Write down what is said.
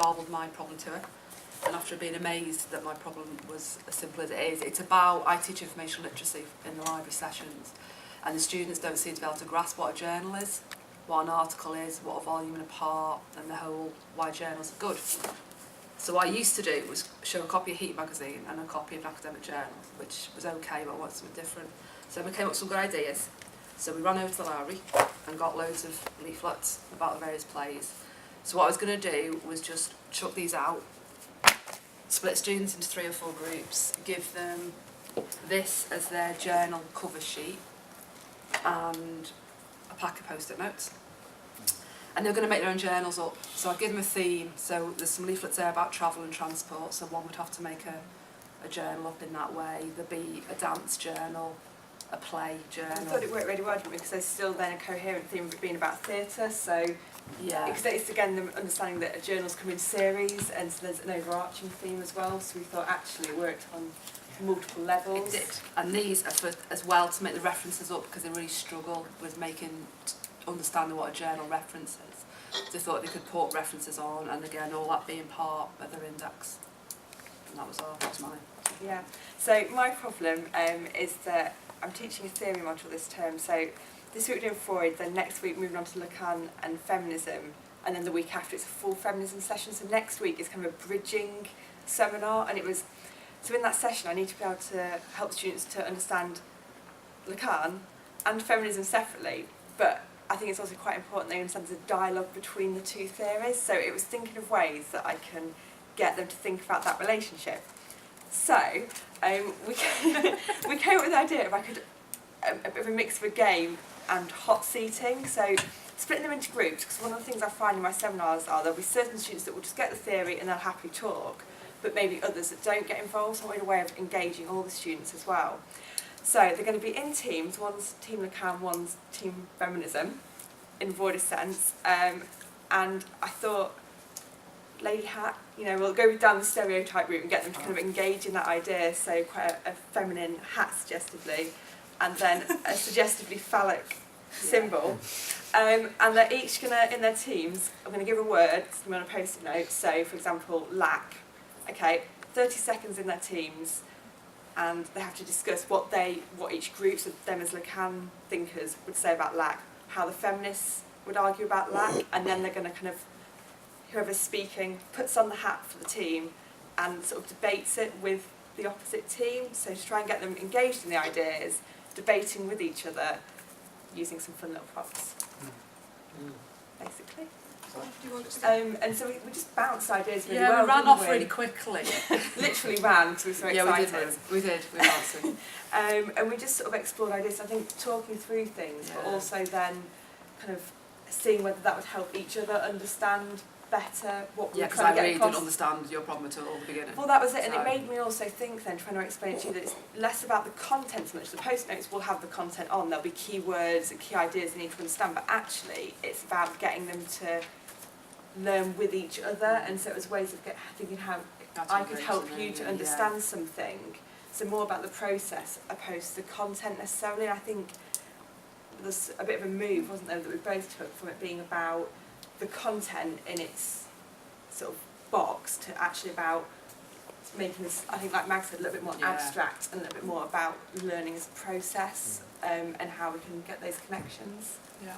unraveled my problem to her. And after being amazed that my problem was as simple as it is, it's about, I teach information literacy in the library sessions, and the students don't seem to be able to grasp what a journal is, what an article is, what a volume and a part, and the whole why journals are good. So what I used to do was show a copy of Heat magazine and a copy of an academic journal, which was okay, but I wanted something different. So we came up with some good ideas. So we ran over to the library and got loads of leaflets about the various plays. So what I was going to do was just chuck these out, split students into 3 or 4 groups, give them this as their journal cover sheet and a pack of post-it notes. And they're going to make their own journals up. So I'd give them a theme. So there's some leaflets there about travel and transport, so one would have to make a journal up in that way. There'd be a dance journal, a play journal. I thought it worked really well, because there's still then a coherent theme of it being about theatre, so yeah. Because it's again the understanding that journals come in series, and so there's an overarching theme as well, so we thought actually it worked on multiple levels. It did. And these are for, as well, to make the references up, because they really struggle with understanding what a journal reference is. So they thought they could put references on, and again, all that being part of their index. And that was mine. Yeah. So my problem is that I'm teaching a theory module this term, so this week we're doing Freud, then next week moving on to Lacan and feminism, and then the week after it's a full feminism session. So next week is kind of a bridging seminar, and it was, so in that session I need to be able to help students to understand Lacan and feminism separately, but I think it's also quite important they understand the dialogue between the two theories. So it was thinking of ways that I can get them to think about that relationship. So we came up with the idea if I could a bit of a mix of a game and hot seating, so splitting them into groups, because one of the things I find in my seminars are there'll be certain students that will just get the theory and they'll happily talk, but maybe others that don't get involved, so I wanted a way of engaging all the students as well. So they're going to be in teams, one's Team Lacan, one's Team Feminism, in the broadest sense, and I thought lady hat, we'll go down the stereotype route and get them to kind of engage in that idea, so quite a feminine hat suggestively, and then a suggestively phallic symbol. And they're each going to, in their teams, I'm going to give a word, I'm going to post a note, so for example, lack. Okay, 30 seconds in their teams, and they have to discuss what each group, so them as Lacan thinkers, would say about lack, how the feminists would argue about lack, and then they're going to kind of, whoever's speaking puts on the hat for the team and sort of debates it with the opposite team, so to try and get them engaged in the ideas, debating with each other, using some fun little props, basically. And so we just bounced ideas really well. Yeah, we ran off really quickly. Literally ran, because we were so excited. Yeah, we did. We ran. And we just sort of explored ideas, I think, talking through things, yeah. but also then kind of seeing whether that would help each other understand better what we were trying to get across. Yeah, because I really didn't understand your problem at all at the beginning. Well, that was it, and it made me also think then, trying to explain to you that it's less about the content so much. The post-notes will have the content on, there'll be keywords and key ideas they need to understand, but actually it's about getting them to learn with each other, and so it was ways of thinking how I could help you to understand something. So more about the process opposed to the content necessarily, and I think there's a bit of a move, wasn't there, that we both took from it being about the content in its sort of box to actually about making this, I think like Mag said, a little bit more abstract and a little bit more about learning as a process, and how we can get those connections. Yeah.